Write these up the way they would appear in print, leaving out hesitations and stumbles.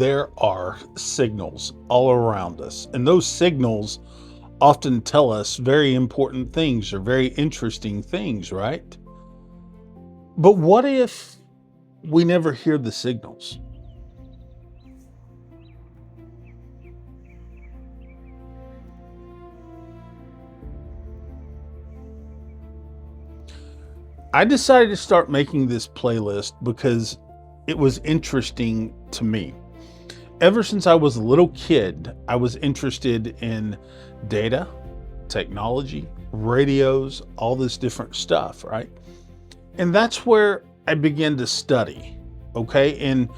there are signals all around us, and those signals often tell us very important things or very interesting things, right? But what if we never hear the signals? I decided to start making this playlist because it was interesting to me. Ever since I was a little kid, I was interested in data, technology, radios, all this different stuff, right? And that's where I began to study, okay? And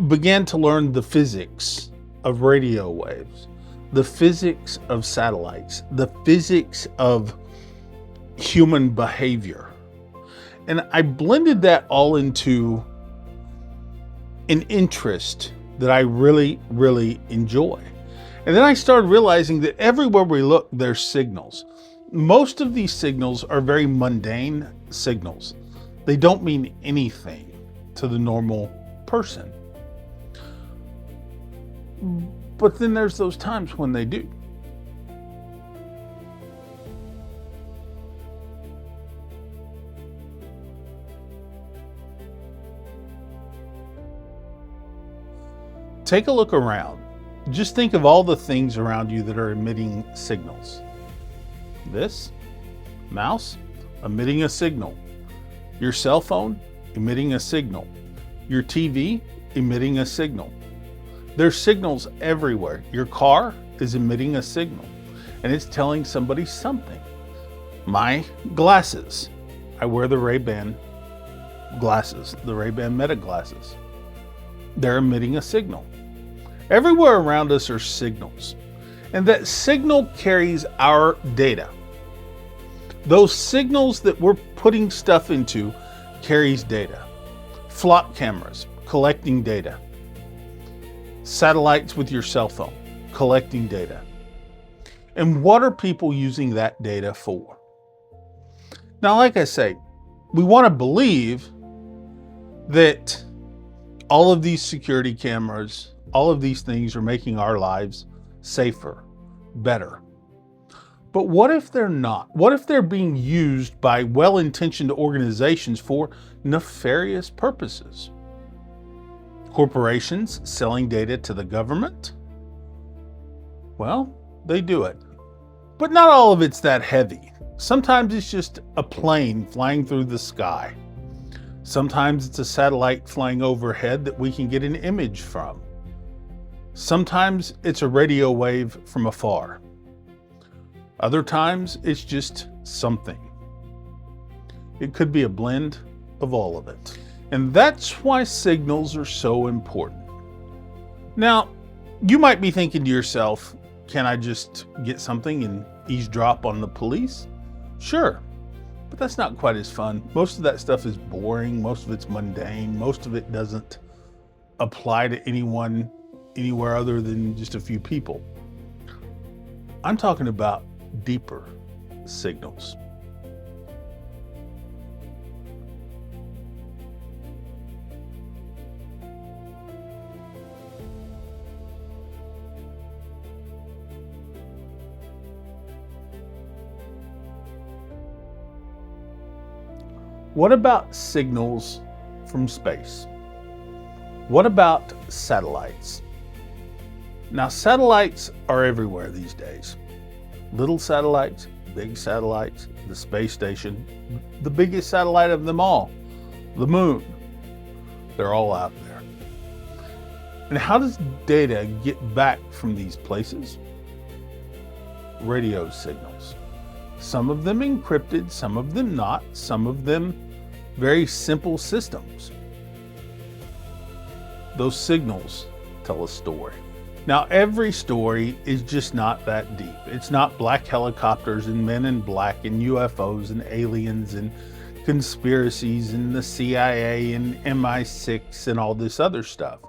began to learn the physics of radio waves, the physics of satellites, the physics of human behavior. And I blended that all into an interest that I really, really enjoy. And then I started realizing that everywhere we look, there's signals. Most of these signals are very mundane signals. They don't mean anything to the normal person. But then there's those times when they do. Take a look around. Just think of all the things around you that are emitting signals. This mouse emitting a signal. Your cell phone emitting a signal. Your TV emitting a signal. There's signals everywhere. Your car is emitting a signal and it's telling somebody something. My glasses. I wear the Ray-Ban glasses, the Ray-Ban Meta glasses. They're emitting a signal. Everywhere around us are signals, and that signal carries our data. Those signals that we're putting stuff into carries data. Flock cameras collecting data. Satellites with your cell phone collecting data. And what are people using that data for? Now, like I say, we want to believe that all of these security cameras, all of these things are making our lives safer, better. But what if they're not? What if they're being used by well-intentioned organizations for nefarious purposes? Corporations selling data to the government? Well, they do it. But not all of it's that heavy. Sometimes it's just a plane flying through the sky. Sometimes it's a satellite flying overhead that we can get an image from. Sometimes it's a radio wave from afar. Other times it's just something. It could be a blend of all of it. And that's why signals are so important. Now, you might be thinking to yourself, can I just get something and eavesdrop on the police? Sure, but that's not quite as fun. Most of that stuff is boring. Most of it's mundane. Most of it doesn't apply to anyone anywhere other than just a few people. I'm talking about deeper signals. What about signals from space? What about satellites? Now, satellites are everywhere these days. Little satellites, big satellites, the space station, the biggest satellite of them all, the moon. They're all out there. And how does data get back from these places? Radio signals. Some of them encrypted, some of them not, some of them very simple systems. Those signals tell a story. Now, every story is just not that deep. It's not black helicopters and men in black and UFOs and aliens and conspiracies and the CIA and MI6 and all this other stuff.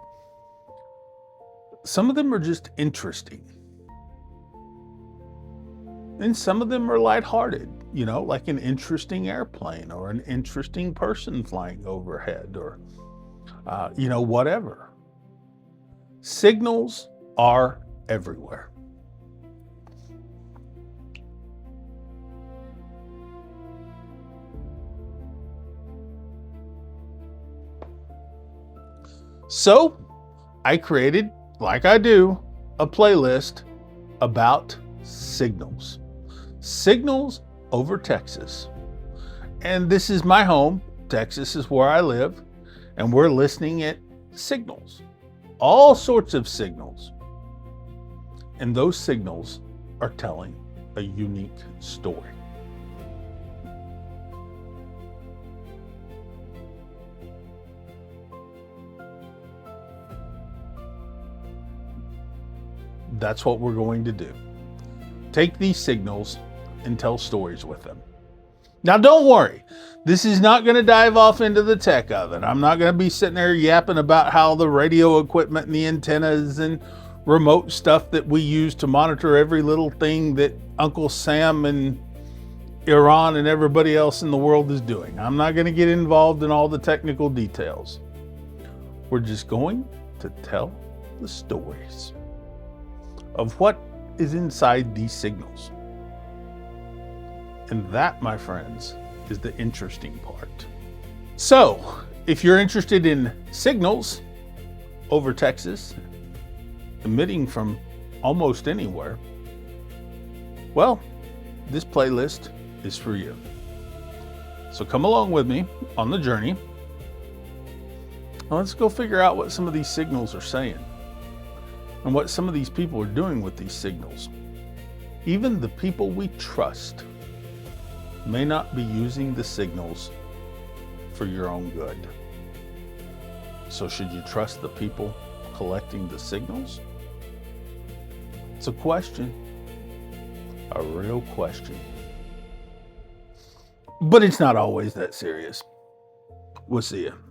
Some of them are just interesting. And some of them are lighthearted, like an interesting airplane or an interesting person flying overhead or, whatever. Signals are everywhere. So I created, like I do, a playlist about signals. Signals over Texas. And this is my home. Texas is where I live. And we're listening at signals. All sorts of signals. And those signals are telling a unique story. That's what we're going to do. Take these signals and tell stories with them. Now, don't worry. This is not going to dive off into the tech of it. I'm not going to be sitting there yapping about how the radio equipment and the antennas and remote stuff that we use to monitor every little thing that Uncle Sam and Iran and everybody else in the world is doing. I'm not going to get involved in all the technical details. We're just going to tell the stories of what is inside these signals. And that, my friends, is the interesting part. So, if you're interested in signals over Texas, emitting from almost anywhere, well, this playlist is for you. So come along with me on the journey. Now let's go figure out what some of these signals are saying and what some of these people are doing with these signals. Even the people we trust may not be using the signals for your own good. So should you trust the people collecting the signals? It's a question, a real question. But it's not always that serious. We'll see you.